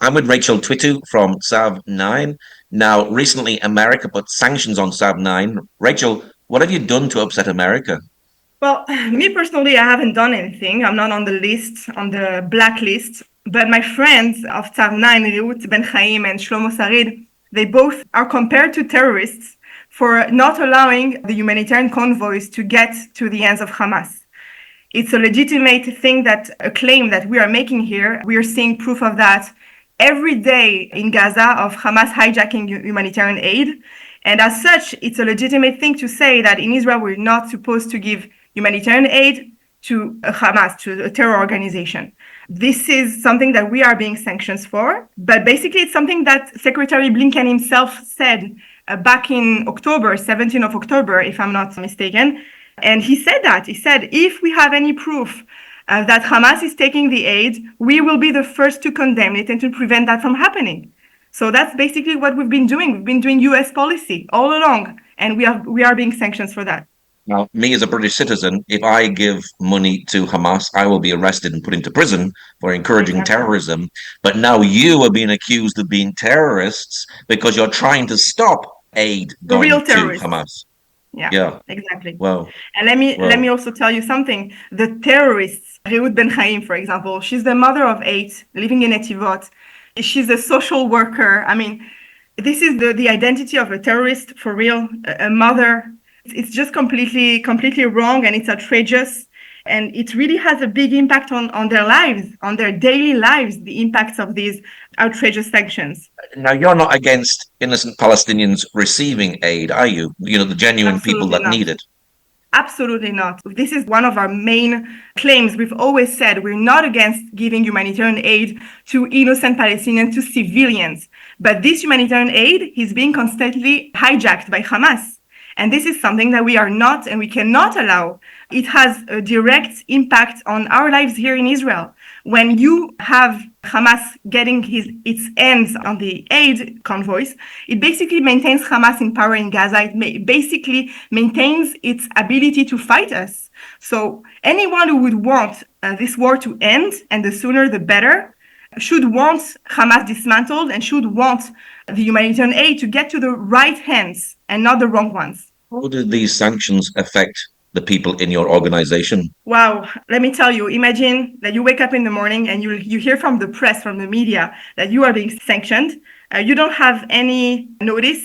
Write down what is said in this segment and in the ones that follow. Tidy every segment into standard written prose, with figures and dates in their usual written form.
I'm with Rachel Touiou from Tsav 9. Now, recently, America put sanctions on Tsav 9. Rachel, what have you done to upset America? Well, me personally, I haven't done anything. I'm not on the list, on the blacklist. But my friends of Tsav 9, Reut Ben Chaim and Shlomo Sarid, they both are compared to terrorists for not allowing the humanitarian convoys to get to the hands of Hamas. It's a legitimate thing, that a claim that we are making here. We are seeing proof of that every day in Gaza, of Hamas hijacking humanitarian aid. And as such, it's a legitimate thing to say that in Israel, we're not supposed to give humanitarian aid to Hamas, to a terror organization. This is something that we are being sanctioned for. But basically, it's something that Secretary Blinken himself said back in October, 17th of October, if I'm not mistaken. And he said that. He said, if we have any proof that Hamas is taking the aid, we will be the first to condemn it and to prevent that from happening. So that's basically what we've been doing. We've been doing US policy all along, and we are being sanctioned for that. Now, me as a British citizen, if I give money to Hamas, I will be arrested and put into prison for encouraging Exactly. terrorism. But now you are being accused of being terrorists because you're trying to stop aid The real going to terrorists. Hamas. Yeah, Yeah. exactly. Well, And let me well. also tell you something. The terrorists, Reut Ben Chaim, for example, she's the mother of 8 living in Etivot. She's a social worker. I mean, this is the identity of a terrorist for real, a mother. It's just completely wrong, and it's outrageous. And it really has a big impact on their lives, on their daily lives, the impacts of these outrageous sanctions. Now, you're not against innocent Palestinians receiving aid, are you? You know, the genuine people Absolutely that not. need it. Absolutely not. This is one of our main claims. We've always said we're not against giving humanitarian aid to innocent Palestinians, to civilians. But this humanitarian aid is being constantly hijacked by Hamas. And this is something that we are not and we cannot allow. It has a direct impact on our lives here in Israel. When you have Hamas getting its hands on the aid convoys, it basically maintains Hamas in power in Gaza. It basically maintains its ability to fight us. So anyone who would want this war to end, and the sooner the better, should want Hamas dismantled and should want the humanitarian aid to get to the right hands and not the wrong ones. How do these sanctions affect the people in your organization? Wow, let me tell you, imagine that you wake up in the morning and you hear from the press, from the media, that you are being sanctioned. You don't have any notice.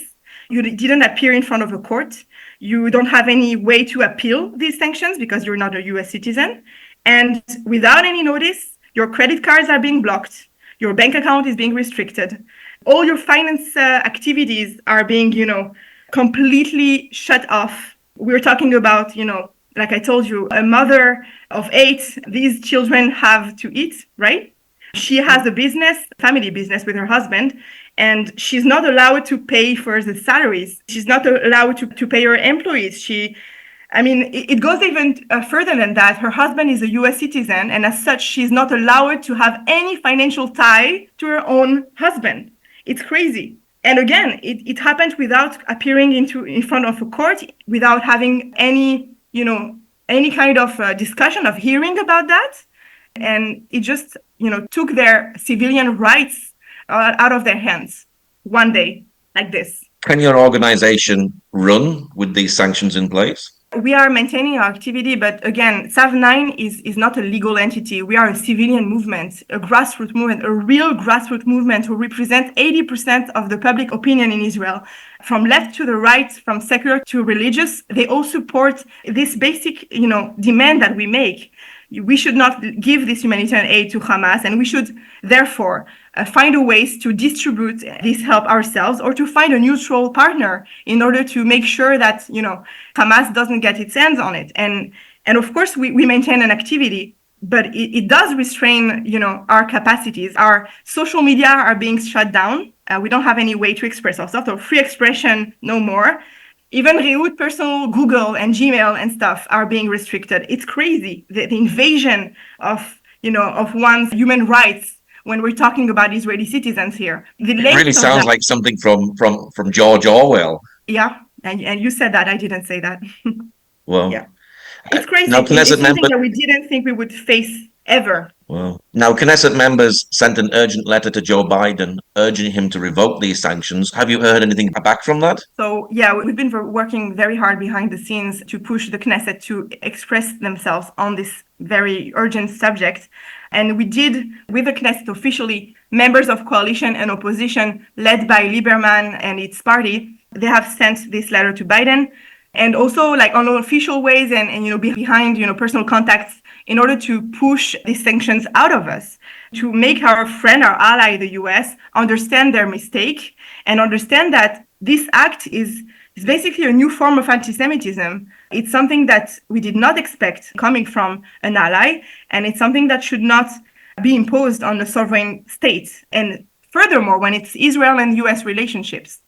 You didn't appear in front of a court. You don't have any way to appeal these sanctions because you're not a US citizen. And without any notice, your credit cards are being blocked. Your bank account is being restricted. All your finance activities are being, completely shut off. We're talking about, like I told you, a mother of 8, these children have to eat, right? She has a business, family business with her husband, and she's not allowed to pay for the salaries. She's not allowed to pay her employees. It goes even further than that. Her husband is a US citizen, and as such, she's not allowed to have any financial tie to her own husband. It's crazy. And again, it happened without appearing in front of a court, without having any kind of discussion of hearing about that. And it just, took their civilian rights out of their hands one day like this. Can your organization run with these sanctions in place? We are maintaining our activity, but again, Tsav 9 is not a legal entity. We are a civilian movement, a grassroots movement, a real grassroots movement who represent 80% of the public opinion in Israel. From left to the right, from secular to religious, they all support this basic, demand that we make. We should not give this humanitarian aid to Hamas, and we should therefore find a ways to distribute this help ourselves, or to find a neutral partner in order to make sure that Hamas doesn't get its hands on it. And of course we maintain an activity, but it does restrain our capacities. Our social media are being shut down. We don't have any way to express ourselves, or free expression no more. Even Reut personal Google and Gmail and stuff are being restricted. It's crazy, the invasion of one's human rights when we're talking about Israeli citizens here. The It really length of sounds that. like something from George Orwell. Yeah, and you said that. I didn't say that. Well, Yeah, it's crazy. now, It's Knesset something member, that we didn't think we would face ever. Well, now Knesset members sent an urgent letter to Joe Biden urging him to revoke these sanctions. Have you heard anything back from that? So, yeah, we've been working very hard behind the scenes to push the Knesset to express themselves on this very urgent subject. And we did, with the Knesset officially, members of coalition and opposition led by Lieberman and its party, they have sent this letter to Biden. And also like on official ways and behind, personal contacts in order to push these sanctions out of us, to make our friend, our ally, the US, understand their mistake and understand that this act is basically a new form of anti-Semitism. It's something that we did not expect coming from an ally, and it's something that should not be imposed on the sovereign state. And furthermore, when it's Israel and US relationships.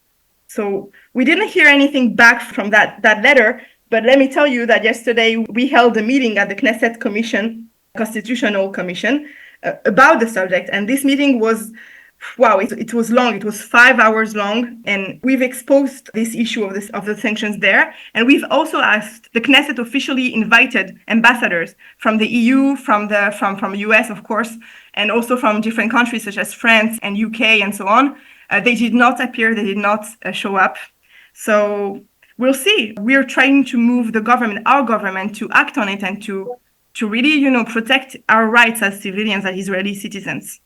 So we didn't hear anything back from that letter, but let me tell you that yesterday we held a meeting at the Knesset Commission, Constitutional Commission, about the subject. And this meeting was, wow, it was long. It was 5 hours long. And we've exposed this issue of the sanctions there. And we've also asked the Knesset officially invited ambassadors from the EU, from US, of course, and also from different countries such as France and UK and so on. They did not appear. They did not show up. So we'll see. We're trying to move our government, to act on it and to really, protect our rights as civilians, as Israeli citizens.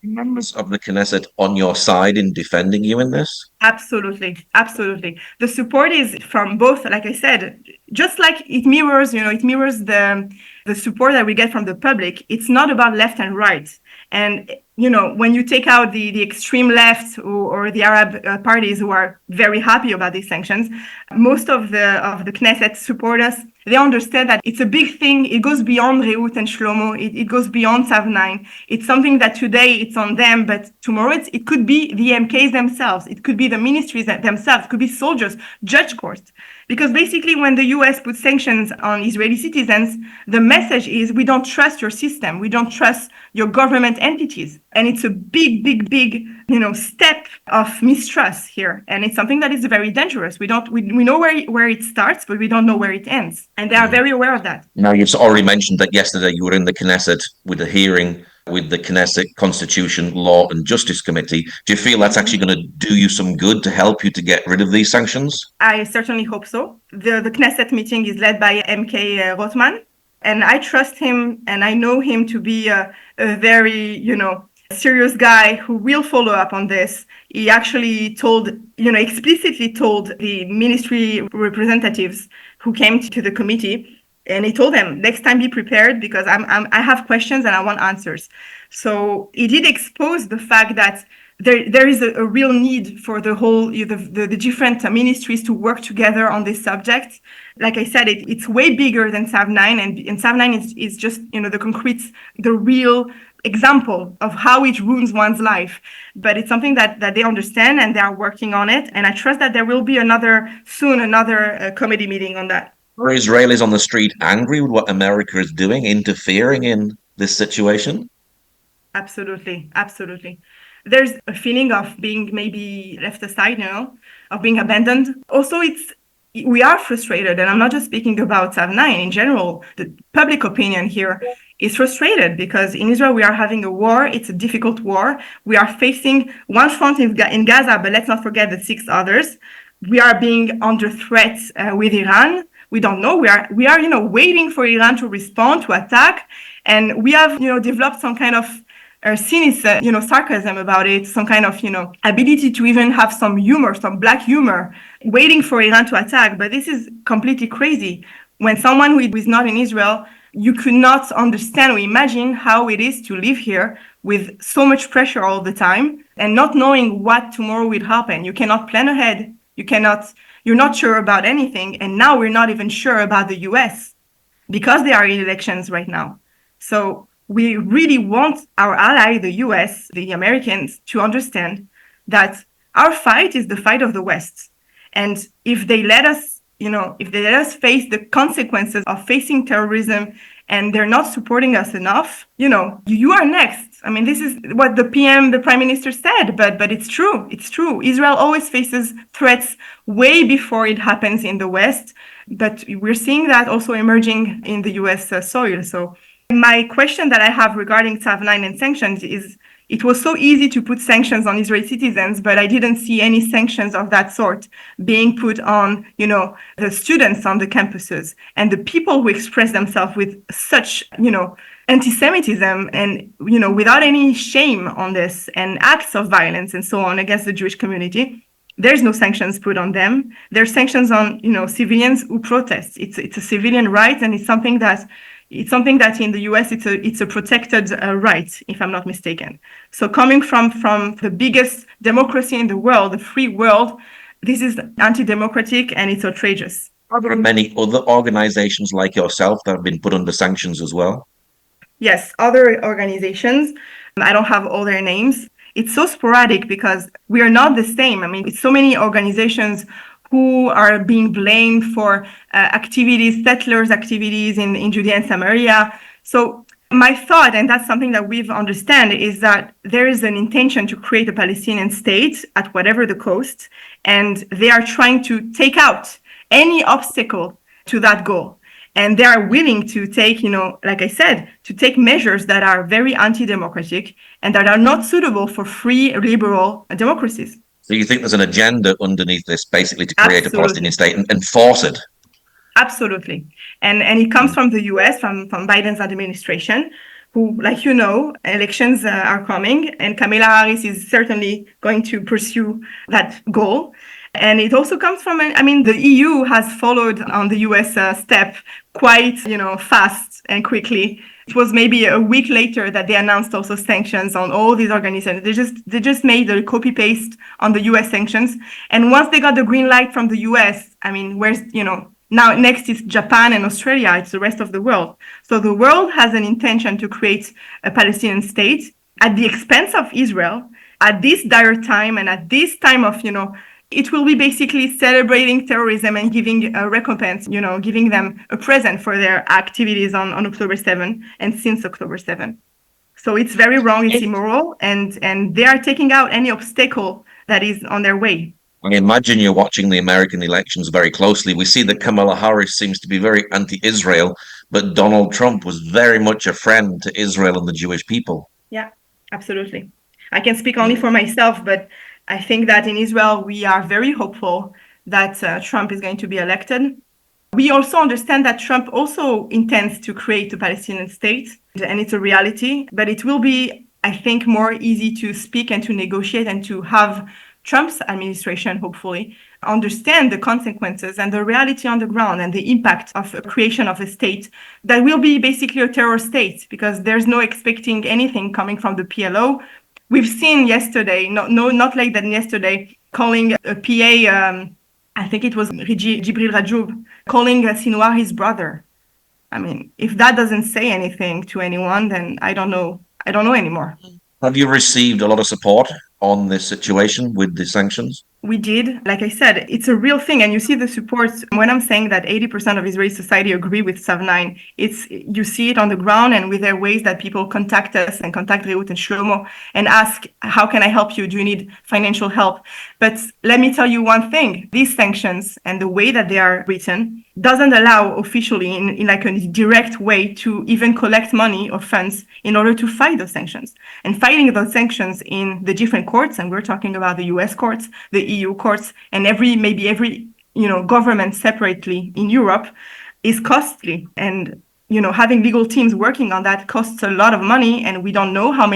Members of the Knesset on your side in defending you in this? Absolutely. Absolutely. The support is from both, like I said, just like it mirrors the support that we get from the public. It's not about left and right. And, when you take out the extreme left or the Arab parties who are very happy about these sanctions, most of the Knesset support us. They understand that it's a big thing. It goes beyond Reut and Shlomo. It goes beyond Tsav 9. It's something that today it's on them, but tomorrow it could be the MKs themselves. It could be the ministries themselves. It could be soldiers, judge courts. Because basically when the US puts sanctions on Israeli citizens, the message is we don't trust your system. We don't trust your government entities. And it's a big, big, big, step of mistrust here. And it's something that is very dangerous. We know where it starts, but we don't know where it ends. And they are very aware of that. Now, you've already mentioned that yesterday you were in the Knesset with a hearing with the Knesset Constitution, Law and Justice Committee. Do you feel that's actually going to do you some good to help you to get rid of these sanctions? I certainly hope so. The Knesset meeting is led by MK Rothman, and I trust him and I know him to be a very, serious guy who will follow up on this. He actually explicitly told the ministry representatives who came to the committee, and he told them, next time be prepared because I have questions and I want answers. So he did expose the fact that there is a real need for the whole, the different ministries to work together on this subject. Like I said, it's way bigger than Tsav 9, and Tsav 9 is just, the concrete, the real example of how it ruins one's life. But it's something that they understand and they are working on it. And I trust that there will be another committee meeting on that. Are Israelis on the street angry with what America is doing, interfering in this situation? Absolutely. Absolutely. There's a feeling of being maybe left aside, of being abandoned. Also, we are frustrated, and I'm not just speaking about Tsav 9. In general, the public opinion here is frustrated because in Israel we are having a war. It's a difficult war. We are facing one front in Gaza, but let's not forget the 6 others. We are being under threat with Iran. We don't know. We are waiting for Iran to respond, to attack, and we have developed some kind of cynicism, sarcasm about it, some kind of, ability to even have some humor, some black humor, waiting for Iran to attack. But this is completely crazy. When someone who is not in Israel, you could not understand or imagine how it is to live here with so much pressure all the time and not knowing what tomorrow will happen. You cannot plan ahead. You're not sure about anything. And now we're not even sure about the US because they are in elections right now. So we really want our ally, the US, the Americans, to understand that our fight is the fight of the West. And if they let us, face the consequences of facing terrorism and they're not supporting us enough, you are next. I mean, this is what the Prime Minister said, but it's true. It's true. Israel always faces threats way before it happens in the West. But we're seeing that also emerging in the US soil. So My question that I have regarding Tsav 9 and sanctions is, it was so easy to put sanctions on Israeli citizens, but I didn't see any sanctions of that sort being put on, the students on the campuses and the people who express themselves with such, anti-Semitism and, without any shame on this and acts of violence and so on against the Jewish community. There's no sanctions put on them. There's sanctions on, civilians who protest. It's a civilian right, and it's something that in the US it's a protected right, if I'm not mistaken. So coming from the biggest democracy in the world, the free world, this is anti-democratic and it's outrageous. Are there many other organizations like yourself that have been put under sanctions as well? Yes, other organizations. I don't have all their names. It's so sporadic because we are not the same. I mean, it's so many organizations who are being blamed for settlers' activities in Judea and Samaria. So my thought, and that's something that we've understand, is that there is an intention to create a Palestinian state at whatever the cost, and they are trying to take out any obstacle to that goal. And they are willing to take, like I said, to take measures that are very anti-democratic and that are not suitable for free, liberal democracies. So you think there's an agenda underneath this, basically, to create Absolutely. a Palestinian state and force it? Absolutely. And it comes from the US, from Biden's administration, who, like elections are coming, and Kamala Harris is certainly going to pursue that goal. And it also comes from, the EU has followed on the US step quite, fast and quickly. It was maybe a week later that they announced also sanctions on all these organizations. They just made a copy paste on the US sanctions. And once they got the green light from the US, now next is Japan and Australia, it's the rest of the world. So the world has an intention to create a Palestinian state at the expense of Israel at this dire time, and at this time of, it will be basically celebrating terrorism and giving a recompense, giving them a present for their activities on October 7 and since October 7. So it's very wrong, it's immoral, and they are taking out any obstacle that is on their way. I imagine you're watching the American elections very closely. We see that Kamala Harris seems to be very anti-Israel, but Donald Trump was very much a friend to Israel and the Jewish people. Yeah, absolutely. I can speak only for myself, but I think that in Israel, we are very hopeful that Trump is going to be elected. We also understand that Trump also intends to create a Palestinian state, and it's a reality, but it will be, I think, more easy to speak and to negotiate and to have Trump's administration, hopefully, understand the consequences and the reality on the ground and the impact of a creation of a state that will be basically a terror state, because there's no expecting anything coming from the PLO. We've seen yesterday, not like that yesterday, calling a PA, I think it was Jibril Rajoub, calling Sinwar his brother. I mean, if that doesn't say anything to anyone, then I don't know anymore. Have you received a lot of support on this situation with the sanctions? We did. Like I said, it's a real thing. And you see the support. When I'm saying that 80% of Israeli society agree with Tsav 9, you see it on the ground, and with their ways that people contact us and contact Reut and Shlomo and ask, how can I help you? Do you need financial help? But let me tell you one thing. These sanctions and the way that they are written doesn't allow officially in like a direct way to even collect money or funds in order to fight those sanctions. And fighting those sanctions in the different courts, and we're talking about the US courts, the EU courts, and every government separately in Europe, is costly. And having legal teams working on that costs a lot of money, and we don't know how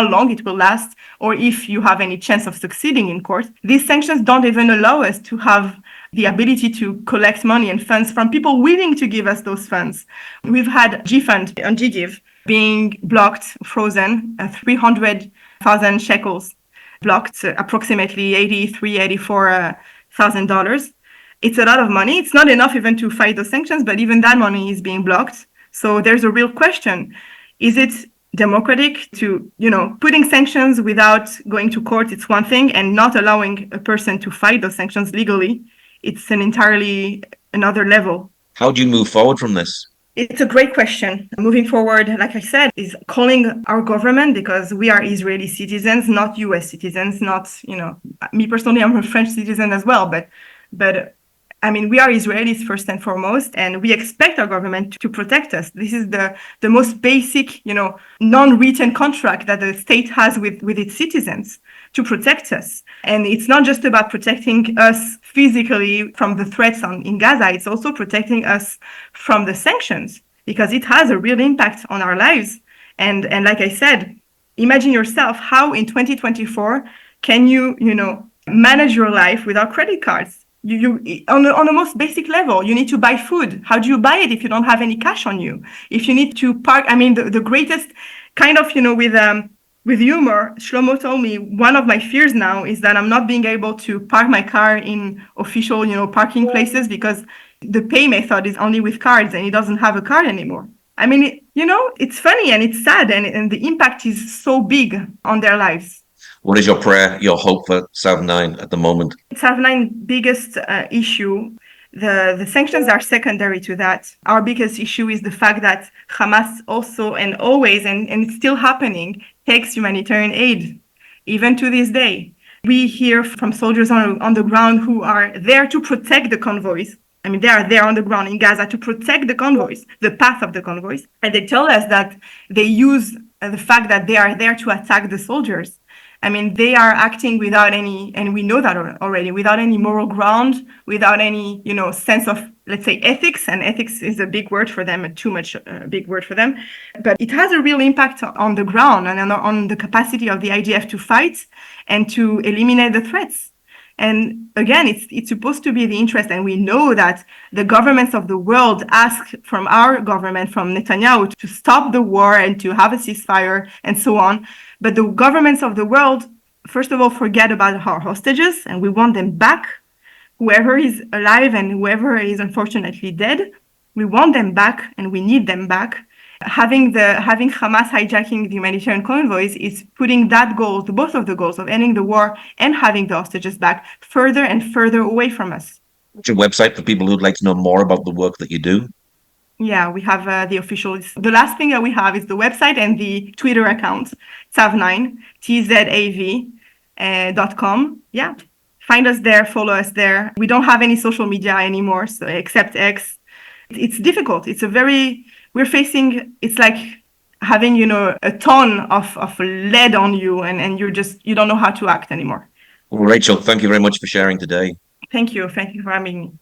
long it will last, or if you have any chance of succeeding in court. These sanctions don't even allow us to have the ability to collect money and funds from people willing to give us those funds. We've had GFund and GGive being blocked, frozen, 300,000 shekels blocked, approximately $84,000. It's a lot of money. It's not enough even to fight those sanctions, but even that money is being blocked. So there's a real question. Is it democratic to, putting sanctions without going to court? It's one thing, and not allowing a person to fight those sanctions legally, it's an entirely another level. How do you move forward from this? It's a great question. Moving forward, like I said, is calling our government, because we are Israeli citizens, not US citizens, not, me personally, I'm a French citizen as well, but I mean, we are Israelis first and foremost, and we expect our government to protect us. This is the most basic, non-written contract that the state has with its citizens, to protect us. And it's not just about protecting us physically from the threats in Gaza, it's also protecting us from the sanctions, because it has a real impact on our lives. And like I said, imagine yourself, how in 2024 can you, manage your life without credit cards? You on a most basic level, you need to buy food. How do you buy it if you don't have any cash on you? If you need to park, I mean, the greatest kind of, with humor, Shlomo told me one of my fears now is that I'm not being able to park my car in official, parking places, because the pay method is only with cards and he doesn't have a card anymore. I mean, it's funny and it's sad, and the impact is so big on their lives. What is your prayer, your hope for Tsav 9 at the moment? Tsav 9 biggest issue, the sanctions are secondary to that. Our biggest issue is the fact that Hamas also and always, and it's still happening, takes humanitarian aid, even to this day. We hear from soldiers on the ground who are there to protect the convoys. I mean, they are there on the ground in Gaza to protect the convoys, the path of the convoys. And they tell us that they use the fact that they are there to attack the soldiers. I mean, they are acting without any, and we know that already, without any moral ground, without any, sense of, let's say, ethics. And ethics is a big word for them, too much a big word for them. But it has a real impact on the ground and on the capacity of the IDF to fight and to eliminate the threats. And again, it's supposed to be the interest, and we know that the governments of the world ask from our government, from Netanyahu, to stop the war and to have a ceasefire and so on. But the governments of the world, first of all, forget about our hostages, and we want them back. Whoever is alive and whoever is unfortunately dead, we want them back and we need them back. Having Hamas hijacking the humanitarian convoys is putting that goal, both of the goals of ending the war and having the hostages back, further and further away from us. What's your website for people who'd like to know more about the work that you do? Yeah, we have the official. The last thing that we have is the website and the Twitter account, Tsav9, TZAV.com. Yeah, find us there, follow us there. We don't have any social media anymore, so except X. It's difficult. We're facing, it's like having, a ton of lead on you, and you don't know how to act anymore. Well, Rachel, thank you very much for sharing today. Thank you. Thank you for having me.